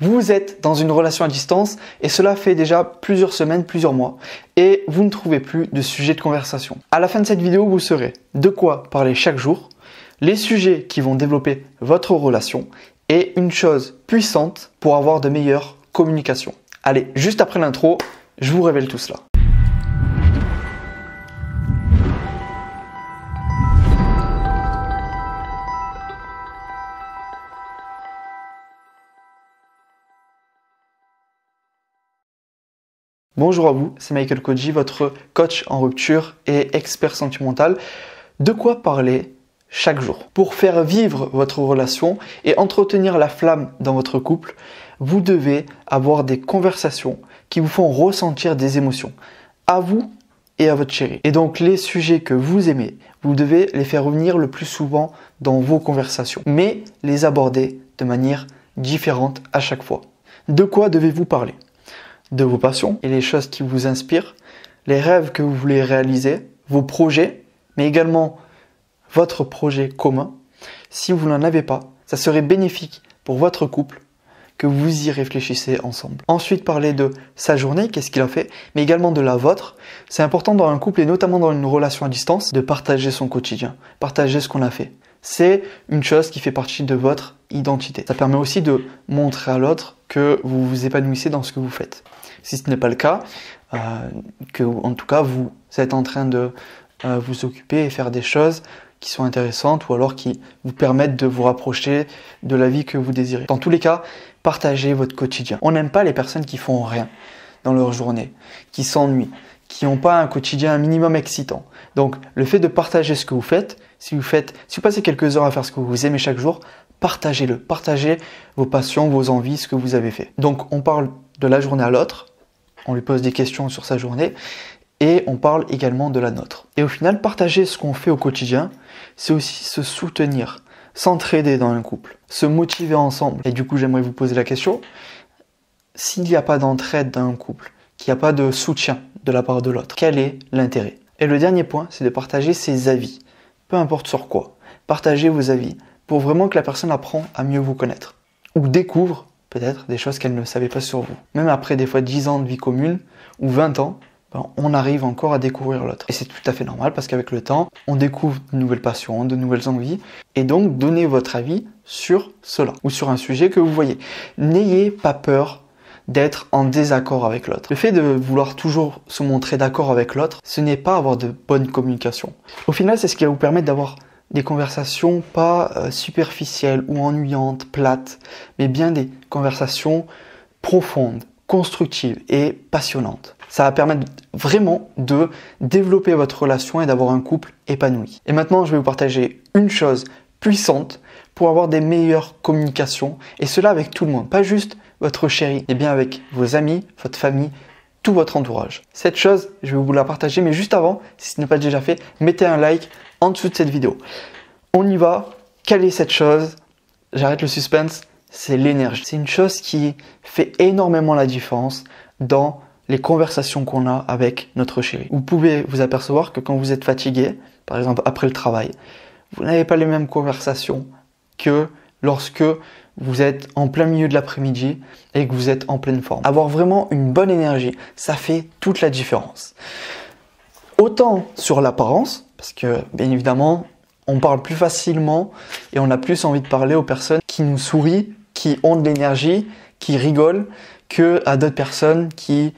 Vous êtes dans une relation à distance et cela fait déjà plusieurs semaines, plusieurs mois et vous ne trouvez plus de sujet de conversation. À la fin de cette vidéo, vous saurez de quoi parler chaque jour, les sujets qui vont développer votre relation et une chose puissante pour avoir de meilleures communications. Allez, juste après l'intro, je vous révèle tout cela. Bonjour à vous, c'est Michael Koji, votre coach en rupture et expert sentimental. De quoi parler chaque jour? Pour faire vivre votre relation et entretenir la flamme dans votre couple, vous devez avoir des conversations qui vous font ressentir des émotions, à vous et à votre chéri. Et donc les sujets que vous aimez, vous devez les faire revenir le plus souvent dans vos conversations, mais les aborder de manière différente à chaque fois. De quoi devez-vous parler? De vos passions et les choses qui vous inspirent, les rêves que vous voulez réaliser, vos projets, mais également votre projet commun. Si vous n'en avez pas, ça serait bénéfique pour votre couple que vous y réfléchissez ensemble. Ensuite, parler de sa journée, qu'est-ce qu'il a fait, mais également de la vôtre. C'est important dans un couple et notamment dans une relation à distance de partager son quotidien, partager ce qu'on a fait. C'est une chose qui fait partie de votre identité. Ça permet aussi de montrer à l'autre que vous vous épanouissez dans ce que vous faites. Si ce n'est pas le cas, que en tout cas vous êtes en train de vous occuper et faire des choses qui sont intéressantes ou alors qui vous permettent de vous rapprocher de la vie que vous désirez. Dans tous les cas, partagez votre quotidien. On n'aime pas les personnes qui font rien dans leur journée, qui s'ennuient, qui n'ont pas un quotidien un minimum excitant. Donc le fait de partager ce que vous faites, si vous passez quelques heures à faire ce que vous aimez chaque jour, partagez-le. Partagez vos passions, vos envies, ce que vous avez fait. Donc on parle de la journée à l'autre, on lui pose des questions sur sa journée et on parle également de la nôtre. Et au final, partager ce qu'on fait au quotidien, c'est aussi se soutenir, s'entraider dans un couple, se motiver ensemble. Et du coup, j'aimerais vous poser la question, s'il n'y a pas d'entraide dans un couple, qu'il n'y a pas de soutien de la part de l'autre, quel est l'intérêt? Et le dernier point, c'est de partager ses avis, peu importe sur quoi. Partagez vos avis pour vraiment que la personne apprenne à mieux vous connaître ou découvre peut-être des choses qu'elle ne savait pas sur vous. Même après des fois 10 ans de vie commune ou 20 ans, on arrive encore à découvrir l'autre. Et c'est tout à fait normal parce qu'avec le temps, on découvre de nouvelles passions, de nouvelles envies. Et donc, donnez votre avis sur cela ou sur un sujet que vous voyez. N'ayez pas peur d'être en désaccord avec l'autre. Le fait de vouloir toujours se montrer d'accord avec l'autre, ce n'est pas avoir de bonne communication. Au final, c'est ce qui va vous permettre d'avoir des conversations pas superficielles ou ennuyantes, plates, mais bien des conversations profondes, constructives et passionnantes. Ça va permettre vraiment de développer votre relation et d'avoir un couple épanoui. Et maintenant, je vais vous partager une chose puissante pour avoir des meilleures communications, et cela avec tout le monde, pas juste votre chéri, mais bien avec vos amis, votre famille, tout votre entourage. Cette chose, je vais vous la partager, mais juste avant, si ce n'est pas déjà fait, mettez un like en dessous de cette vidéo. On y va. Quelle est cette chose? J'arrête le suspense. C'est l'énergie. C'est une chose qui fait énormément la différence dans les conversations qu'on a avec notre chéri. Vous pouvez vous apercevoir que quand vous êtes fatigué, par exemple après le travail, vous n'avez pas les mêmes conversations que lorsque vous êtes en plein milieu de l'après-midi et que vous êtes en pleine forme. Avoir vraiment une bonne énergie, ça fait toute la différence. Autant sur l'apparence, parce que bien évidemment, on parle plus facilement et on a plus envie de parler aux personnes qui nous sourient, qui ont de l'énergie, qui rigolent, que à d'autres personnes qui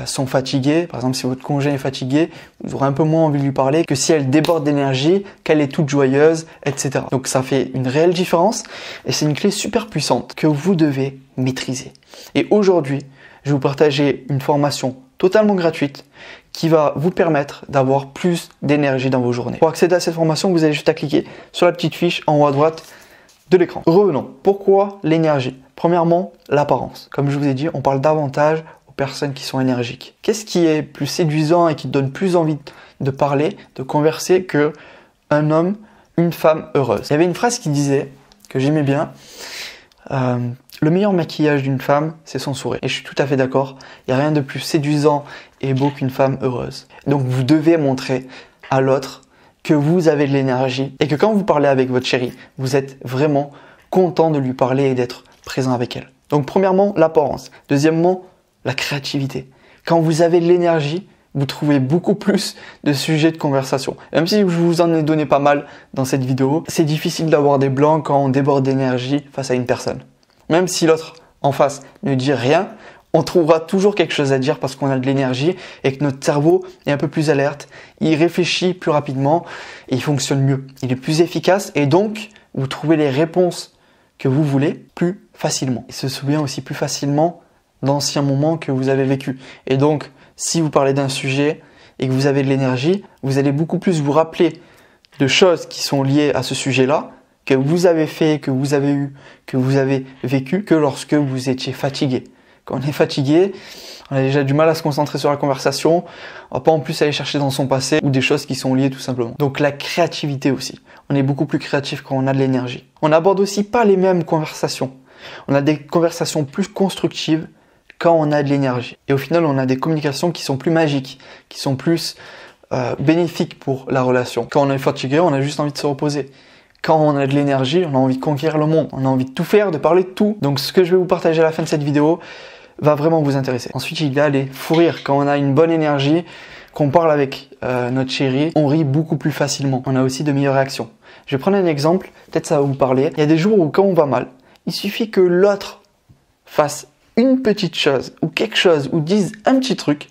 sont fatiguées. Par exemple, si votre conjoint est fatigué, vous aurez un peu moins envie de lui parler que si elle déborde d'énergie, qu'elle est toute joyeuse, etc. Donc ça fait une réelle différence et c'est une clé super puissante que vous devez maîtriser. Et aujourd'hui, je vais vous partager une formation totalement gratuite qui va vous permettre d'avoir plus d'énergie dans vos journées. Pour accéder à cette formation, vous avez juste à cliquer sur la petite fiche en haut à droite de l'écran. Revenons. Pourquoi l'énergie? Premièrement, l'apparence. Comme je vous ai dit, on parle davantage aux personnes qui sont énergiques. Qu'est-ce qui est plus séduisant et qui donne plus envie de parler, de converser que un homme, une femme heureuse? Il y avait une phrase qui disait, que j'aimais bien, le meilleur maquillage d'une femme, c'est son sourire. Et je suis tout à fait d'accord. Il n'y a rien de plus séduisant et beau qu'une femme heureuse. Donc vous devez montrer à l'autre que vous avez de l'énergie et que quand vous parlez avec votre chérie, vous êtes vraiment content de lui parler et d'être présent avec elle. Donc premièrement, l'apparence. Deuxièmement, la créativité. Quand vous avez de l'énergie, vous trouvez beaucoup plus de sujets de conversation. Même si je vous en ai donné pas mal dans cette vidéo, c'est difficile d'avoir des blancs quand on déborde d'énergie face à une personne. Même si l'autre en face ne dit rien, on trouvera toujours quelque chose à dire parce qu'on a de l'énergie et que notre cerveau est un peu plus alerte, il réfléchit plus rapidement et il fonctionne mieux. Il est plus efficace et donc vous trouvez les réponses que vous voulez plus facilement. Il se souvient aussi plus facilement d'anciens moments que vous avez vécus. Et donc, si vous parlez d'un sujet et que vous avez de l'énergie, vous allez beaucoup plus vous rappeler de choses qui sont liées à ce sujet-là, que vous avez fait, que vous avez eu, que vous avez vécu, que lorsque vous étiez fatigué. Quand on est fatigué, on a déjà du mal à se concentrer sur la conversation, on va pas en plus aller chercher dans son passé ou des choses qui sont liées tout simplement. Donc la créativité aussi. On est beaucoup plus créatif quand on a de l'énergie. On n'aborde aussi pas les mêmes conversations. On a des conversations plus constructives quand on a de l'énergie. Et au final, on a des communications qui sont plus magiques, qui sont plus bénéfiques pour la relation. Quand on est fatigué, on a juste envie de se reposer. Quand on a de l'énergie, on a envie de conquérir le monde, on a envie de tout faire, de parler de tout. Donc ce que je vais vous partager à la fin de cette vidéo va vraiment vous intéresser. Ensuite, il y a les fous rires. Quand on a une bonne énergie, qu'on parle avec notre chérie, on rit beaucoup plus facilement. On a aussi de meilleures réactions. Je vais prendre un exemple, peut-être ça va vous parler. Il y a des jours où quand on va mal, il suffit que l'autre fasse une petite chose ou quelque chose ou dise un petit truc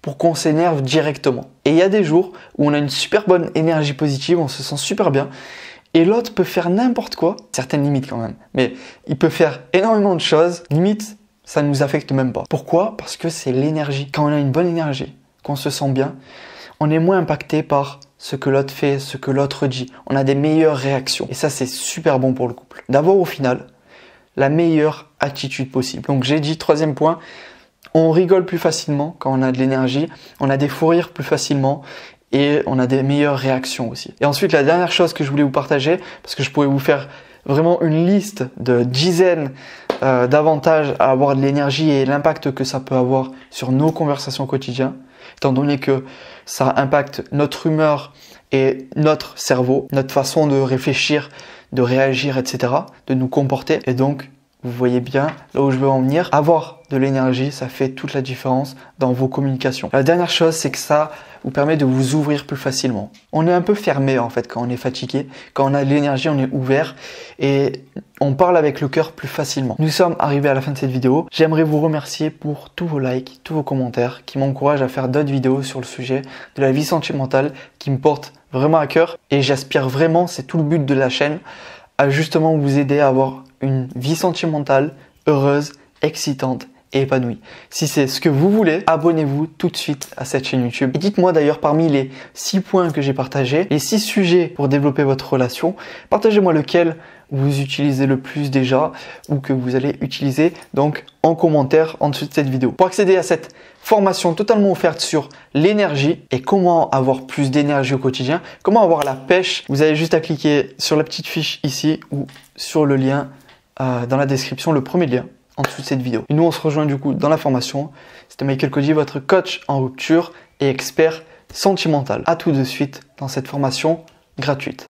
pour qu'on s'énerve directement. Et il y a des jours où on a une super bonne énergie positive, on se sent super bien. Et l'autre peut faire n'importe quoi, certaines limites quand même, mais il peut faire énormément de choses, limite ça ne nous affecte même pas. Pourquoi? Parce que c'est l'énergie. Quand on a une bonne énergie, qu'on se sent bien, on est moins impacté par ce que l'autre fait, ce que l'autre dit. On a des meilleures réactions. Et ça c'est super bon pour le couple. D'avoir au final la meilleure attitude possible. Donc j'ai dit, troisième point, on rigole plus facilement quand on a de l'énergie, on a des fous rires plus facilement et on a des meilleures réactions aussi. Et ensuite, la dernière chose que je voulais vous partager, parce que je pourrais vous faire vraiment une liste de dizaines d'avantages à avoir de l'énergie et l'impact que ça peut avoir sur nos conversations quotidiennes, étant donné que ça impacte notre humeur et notre cerveau, notre façon de réfléchir, de réagir, etc., de nous comporter. Et donc, vous voyez bien là où je veux en venir. Avoir de l'énergie, ça fait toute la différence dans vos communications. La dernière chose, c'est que ça vous permet de vous ouvrir plus facilement. On est un peu fermé en fait quand on est fatigué. Quand on a de l'énergie, on est ouvert et on parle avec le cœur plus facilement. Nous sommes arrivés à la fin de cette vidéo. J'aimerais vous remercier pour tous vos likes, tous vos commentaires qui m'encouragent à faire d'autres vidéos sur le sujet de la vie sentimentale qui me porte vraiment à cœur. Et j'aspire vraiment, c'est tout le but de la chaîne, à justement vous aider à avoir une vie sentimentale heureuse, excitante et épanouie. Si c'est ce que vous voulez, abonnez-vous tout de suite à cette chaîne YouTube. Et dites-moi d'ailleurs parmi les 6 points que j'ai partagés, les 6 sujets pour développer votre relation, partagez-moi lequel vous utilisez le plus déjà ou que vous allez utiliser donc en commentaire en dessous de cette vidéo. Pour accéder à cette formation totalement offerte sur l'énergie et comment avoir plus d'énergie au quotidien, comment avoir la pêche, vous avez juste à cliquer sur la petite fiche ici ou sur le lien dans la description, le premier lien en dessous de cette vidéo. Et nous on se rejoint du coup dans la formation. C'était Michael Cody, votre coach en rupture et expert sentimental. À tout de suite dans cette formation gratuite.